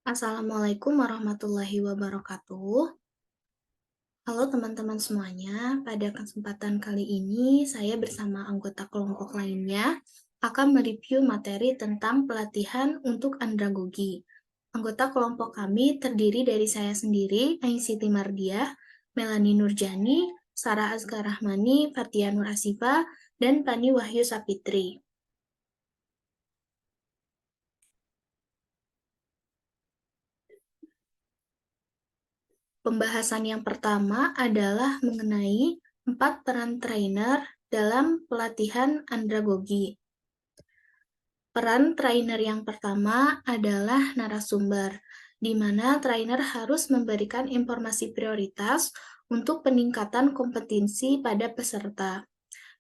Assalamualaikum warahmatullahi wabarakatuh. Halo teman-teman semuanya, pada kesempatan kali ini saya bersama anggota kelompok lainnya akan mereview materi tentang pelatihan untuk andragogi. Anggota kelompok kami terdiri dari saya sendiri, Ainsiti Mardiah, Melani Nurjani, Sarah Azkar Rahmani, Fatia Nur Asifa, dan Pani Wahyu Sapitri. Pembahasan yang pertama adalah mengenai 4 peran trainer dalam pelatihan andragogi. Peran trainer yang pertama adalah narasumber, di mana trainer harus memberikan informasi prioritas untuk peningkatan kompetensi pada peserta.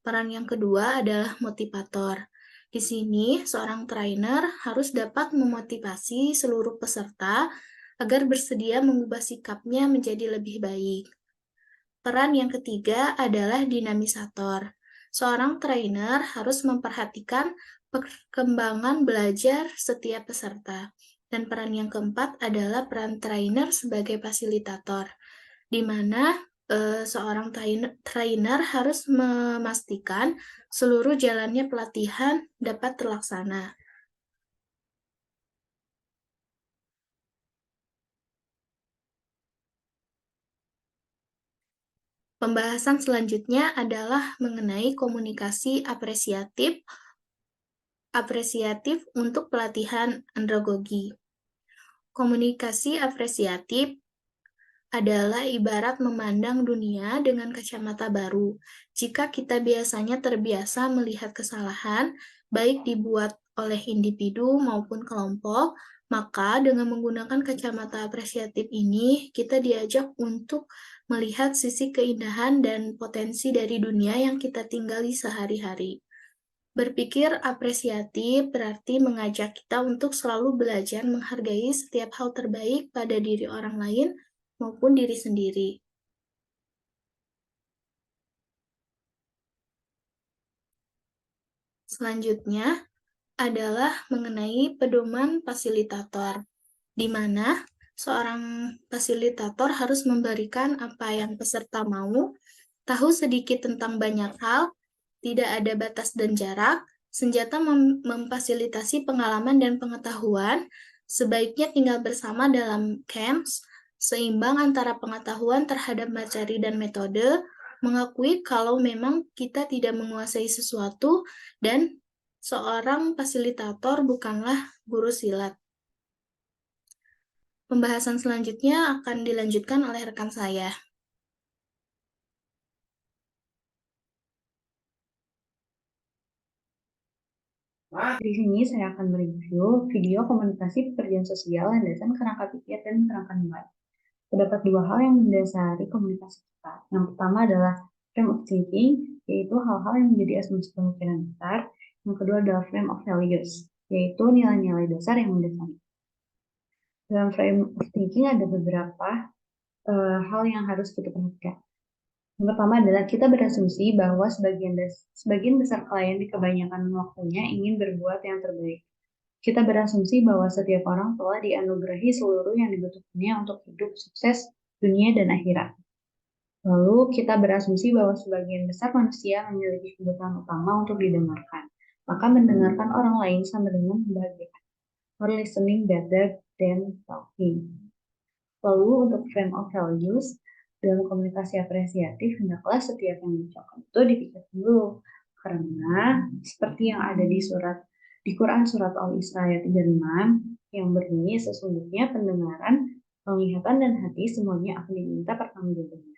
Peran yang kedua adalah motivator. Di sini, seorang trainer harus dapat memotivasi seluruh peserta agar bersedia mengubah sikapnya menjadi lebih baik. Peran yang ketiga adalah dinamisator. Seorang trainer harus memperhatikan perkembangan belajar setiap peserta. Dan peran yang keempat adalah peran trainer sebagai fasilitator, di mana seorang trainer harus memastikan seluruh jalannya pelatihan dapat terlaksana. Pembahasan selanjutnya adalah mengenai komunikasi apresiatif untuk pelatihan andragogi. Komunikasi apresiatif adalah ibarat memandang dunia dengan kacamata baru. Jika kita biasanya terbiasa melihat kesalahan, baik dibuat oleh individu maupun kelompok, maka dengan menggunakan kacamata apresiatif ini, kita diajak untuk melihat sisi keindahan dan potensi dari dunia yang kita tinggali sehari-hari. Berpikir apresiatif berarti mengajak kita untuk selalu belajar menghargai setiap hal terbaik pada diri orang lain maupun diri sendiri. Selanjutnya adalah mengenai pedoman fasilitator, di mana seorang fasilitator harus memberikan apa yang peserta mau, tahu sedikit tentang banyak hal, tidak ada batas dan jarak, senjata memfasilitasi pengalaman dan pengetahuan, sebaiknya tinggal bersama dalam camps, seimbang antara pengetahuan terhadap materi dan metode, mengakui kalau memang kita tidak menguasai sesuatu, dan seorang fasilitator bukanlah guru silat. Pembahasan selanjutnya akan dilanjutkan oleh rekan saya. Di sini saya akan mereview video komunikasi pekerjaan sosial landasan kerangka pikir dan kerangka nilai. Terdapat dua hal yang mendasari komunikasi kita. Yang pertama adalah frame of thinking, yaitu hal-hal yang menjadi asumsi pemikiran besar. Yang kedua adalah frame of values, yaitu nilai-nilai dasar yang mendasari. Dalam frame of thinking ada beberapa hal yang harus kita perhatikan. Yang pertama adalah kita berasumsi bahwa sebagian besar klien di kebanyakan waktunya ingin berbuat yang terbaik. Kita berasumsi bahwa setiap orang telah dianugerahi seluruh yang dibutuhkannya untuk hidup sukses dunia dan akhirat. Lalu kita berasumsi bahwa sebagian besar manusia memiliki kebutuhan utama untuk didengarkan. Maka mendengarkan orang lain sama dengan membahagiakan. Or listening better than talking. Lalu untuk frame of values, dalam komunikasi apresiatif, hendaklah setiap yang diucapkan itu dipikirkan dulu. Karena seperti yang ada di Quran surat Al-Isra ayat 36 yang berbunyi sesungguhnya pendengaran, penglihatan, dan hati semuanya akan diminta pertanggungjawabannya.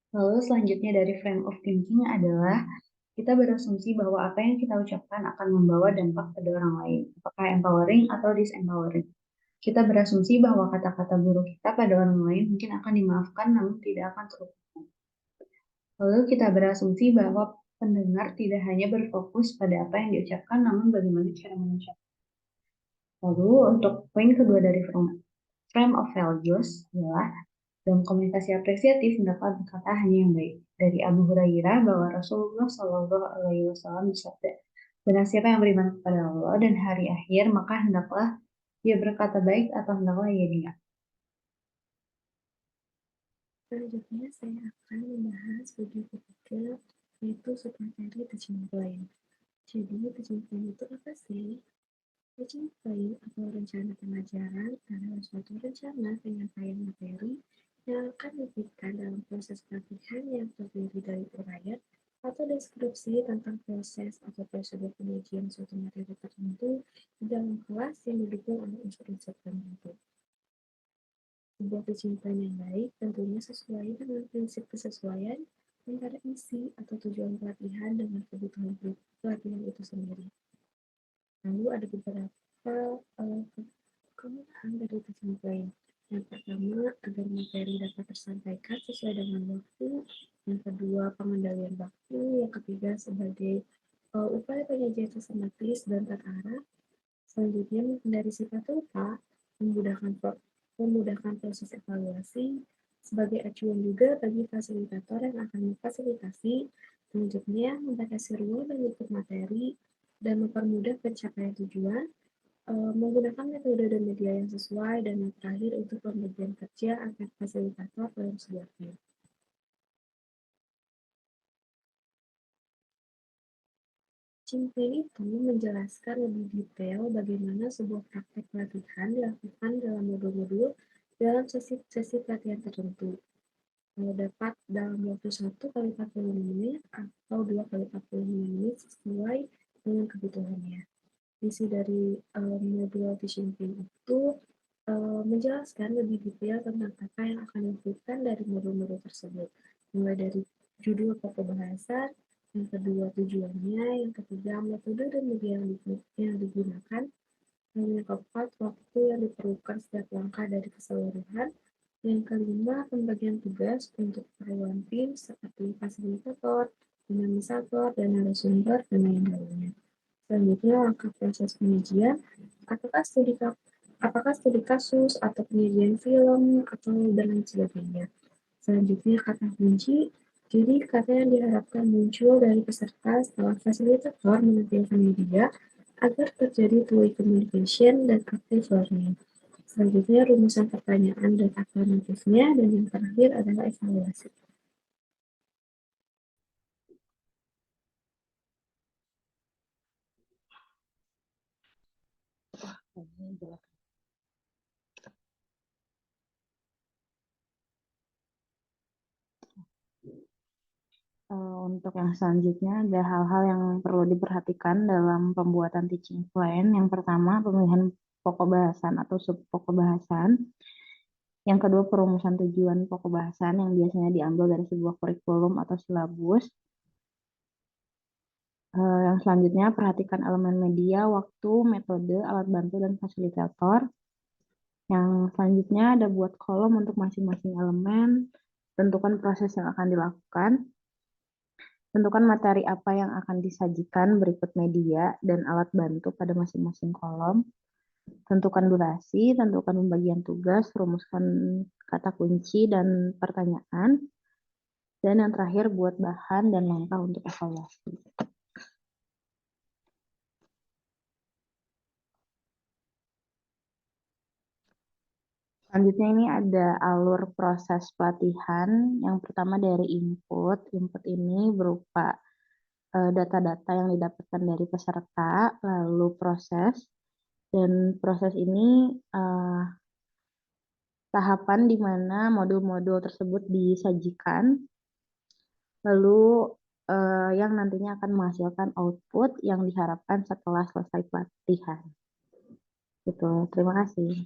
Lalu selanjutnya dari frame of thinking adalah kita berasumsi bahwa apa yang kita ucapkan akan membawa dampak pada orang lain, apakah empowering atau disempowering. Kita berasumsi bahwa kata-kata buruk kita pada orang lain mungkin akan dimaafkan namun tidak akan terlupakan. Lalu kita berasumsi bahwa pendengar tidak hanya berfokus pada apa yang diucapkan namun bagaimana cara mengucapkan. Lalu untuk poin kedua dari frame of values adalah dalam komunikasi apresiatif hendaklah berkata hanya yang baik. Dari Abu Hurairah bahwa Rasulullah Shallallahu Alaihi Wasallam bersabda, Barang siapa yang beriman kepada Allah dan hari akhir, maka hendaklah dia berkata baik atau hendaklah ia diam. Selanjutnya saya akan membahas video ketiga, yaitu submateri teaching plan. Jadi, teaching plan itu apa sih? Teaching plan atau rencana pengajaran adalah suatu rencana penyampaian materi yang akan diberikan dalam proses pelatihan yang terdiri dari uraian atau deskripsi tentang proses atau prosedur penyajian suatu materi tertentu di dalam kelas yang didukung oleh unsur-unsur tertentu. Sebuah teaching plan yang baik tentunya sesuai dengan prinsip kesesuaian antara isi atau tujuan pelatihan dengan kebutuhan pelatihan itu sendiri. Lalu ada beberapa kemudahan dari teaching plan. Yang pertama, agar materi dapat tersampaikan sesuai dengan waktu. Yang kedua, pengendalian waktu. Yang ketiga, sebagai upaya penyajian sistematis dan terarah. Selanjutnya, menghindari sifat lupa, memudahkan proses evaluasi, sebagai acuan juga bagi fasilitator yang akan memfasilitasi. Selanjutnya, membatasi ruang dan bentuk materi, dan mempermudah pencapaian tujuan, menggunakan metode dan media yang sesuai, dan yang terakhir untuk pembagian kerja antar fasilitator dalam sebuah tim. Cimpring itu menjelaskan lebih detail bagaimana sebuah praktek pelatihan dilakukan dalam modul-modul dalam sesi pelatihan tertentu. Dapat dalam waktu 1 kali 45 menit atau 2 kali 45 menit sesuai dengan kebutuhannya. Isi dari modul teaching plan itu menjelaskan lebih detail tentang apa yang akan dilakukan dari modul-modul tersebut, mulai dari judul pokok bahasan, yang kedua tujuannya, yang ketiga metode dan media yang digunakan, dan yang keempat waktu yang diperlukan setiap langkah dari keseluruhan, yang kelima pembagian tugas untuk keperluan tim seperti fasilitator, dinamisator, dan narasumber, dan lain-lainnya. Selanjutnya langkah proses penyajian, apakah studi kasus atau penyajian film atau dan lain sebagainya. Selanjutnya kata kunci, jadi kata yang diharapkan muncul dari peserta setelah fasilitator menampilkan media agar terjadi two-way communication dan active learning. Selanjutnya rumusan pertanyaan dan alternatifnya, dan yang terakhir adalah evaluasi. Untuk yang selanjutnya ada hal-hal yang perlu diperhatikan dalam pembuatan teaching plan. Yang pertama, pemilihan pokok bahasan atau sub pokok bahasan. Yang kedua, perumusan tujuan pokok bahasan yang biasanya diambil dari sebuah kurikulum atau silabus. Yang selanjutnya, perhatikan elemen media, waktu, metode, alat bantu, dan fasilitator. Yang selanjutnya ada buat kolom untuk masing-masing elemen, tentukan proses yang akan dilakukan, tentukan materi apa yang akan disajikan berikut media dan alat bantu pada masing-masing kolom, tentukan durasi, tentukan pembagian tugas, rumuskan kata kunci dan pertanyaan, dan yang terakhir buat bahan dan langkah untuk evaluasi. Selanjutnya ini ada alur proses pelatihan. Yang pertama dari input. Input ini berupa data-data yang didapatkan dari peserta, lalu proses. Dan proses ini tahapan di mana modul-modul tersebut disajikan, lalu yang nantinya akan menghasilkan output yang diharapkan setelah selesai pelatihan. Gitu. Terima kasih.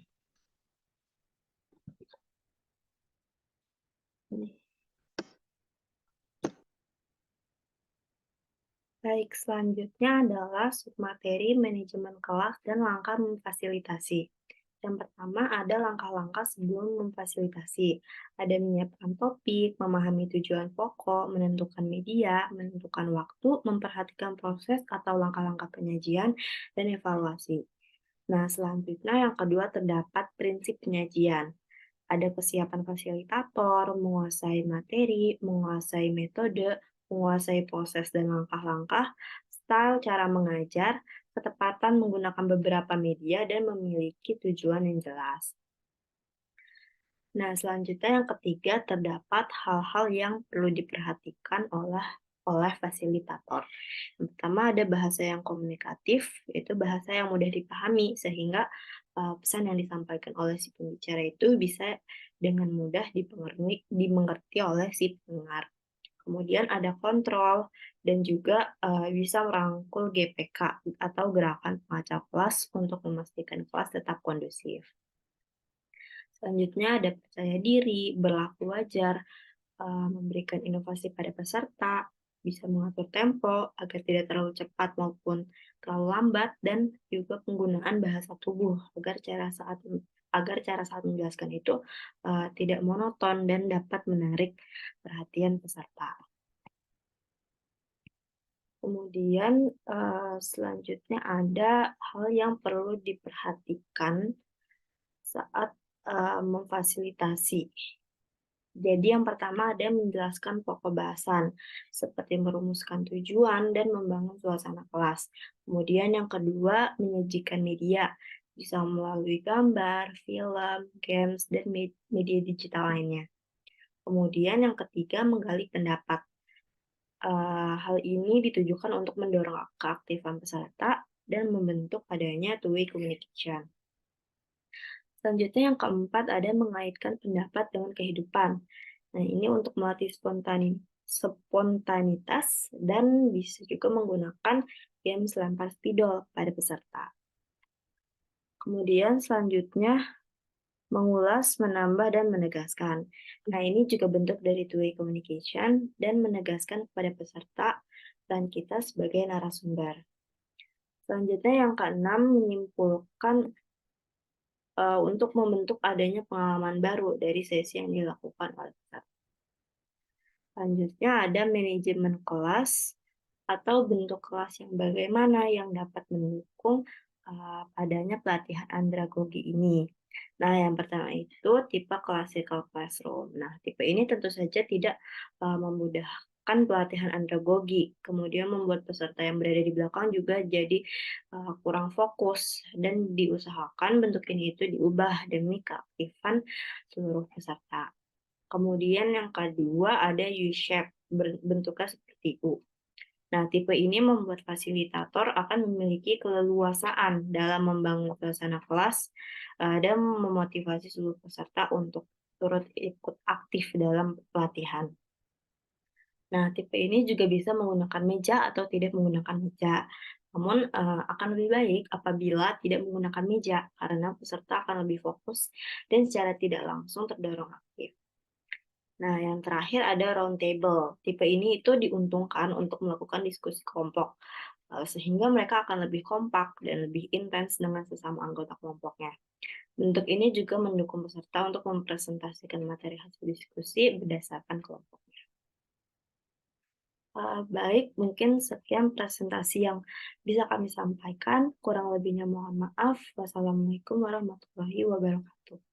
Baik, selanjutnya adalah submateri manajemen kelas dan langkah memfasilitasi. Yang pertama ada langkah-langkah sebelum memfasilitasi. Ada menyiapkan topik, memahami tujuan pokok, menentukan media, menentukan waktu, memperhatikan proses atau langkah-langkah penyajian, dan evaluasi. Nah, selanjutnya yang kedua terdapat prinsip penyajian. Ada kesiapan fasilitator, menguasai materi, menguasai metode, menguasai proses dan langkah-langkah, style cara mengajar, ketepatan menggunakan beberapa media, dan memiliki tujuan yang jelas. Nah, selanjutnya yang ketiga, terdapat hal-hal yang perlu diperhatikan oleh fasilitator. Yang pertama ada bahasa yang komunikatif, yaitu bahasa yang mudah dipahami sehingga pesan yang disampaikan oleh si pembicara itu bisa dengan mudah dimengerti oleh si pendengar. Kemudian ada kontrol dan juga bisa merangkul GPK atau gerakan pengacau kelas untuk memastikan kelas tetap kondusif. Selanjutnya ada percaya diri, berlaku wajar, memberikan inovasi pada peserta, bisa mengatur tempo agar tidak terlalu cepat maupun terlalu lambat, dan juga penggunaan bahasa tubuh agar cara saat menjelaskan itu tidak monoton dan dapat menarik perhatian peserta. Kemudian selanjutnya ada hal yang perlu diperhatikan saat memfasilitasi. Jadi yang pertama ada menjelaskan pokok bahasan, seperti merumuskan tujuan dan membangun suasana kelas. Kemudian yang kedua, menyajikan media, bisa melalui gambar, film, games, dan media digital lainnya. Kemudian yang ketiga, menggali pendapat. Hal ini ditujukan untuk mendorong keaktifan peserta dan membentuk adanya two-way communication. Selanjutnya yang keempat ada mengaitkan pendapat dengan kehidupan. Nah, ini untuk melatih spontanitas dan bisa juga menggunakan games lempar spidol pada peserta. Kemudian selanjutnya mengulas, menambah, dan menegaskan. Nah, ini juga bentuk dari two-way communication dan menegaskan kepada peserta dan kita sebagai narasumber. Selanjutnya yang keenam menyimpulkan untuk membentuk adanya pengalaman baru dari sesi yang dilakukan oleh peserta. Selanjutnya ada manajemen kelas atau bentuk kelas yang bagaimana yang dapat mendukung adanya pelatihan andragogi ini. Nah, yang pertama itu tipe classical classroom. Nah, tipe ini tentu saja tidak memudahkan pelatihan andragogi, kemudian membuat peserta yang berada di belakang juga jadi kurang fokus, dan diusahakan bentuk ini itu diubah demi keaktifan seluruh peserta. Kemudian yang kedua ada U-shape, bentuknya seperti U. Nah, tipe ini membuat fasilitator akan memiliki keleluasaan dalam membangun suasana kelas dan memotivasi seluruh peserta untuk turut ikut aktif dalam pelatihan. Nah, tipe ini juga bisa menggunakan meja atau tidak menggunakan meja. Namun, akan lebih baik apabila tidak menggunakan meja, karena peserta akan lebih fokus dan secara tidak langsung terdorong aktif. Nah, yang terakhir ada round table. Tipe ini itu diuntungkan untuk melakukan diskusi kelompok, sehingga mereka akan lebih kompak dan lebih intens dengan sesama anggota kelompoknya. Bentuk ini juga mendukung peserta untuk mempresentasikan materi hasil diskusi berdasarkan kelompoknya. Baik, mungkin sekian presentasi yang bisa kami sampaikan. Kurang lebihnya mohon maaf. Wassalamualaikum warahmatullahi wabarakatuh.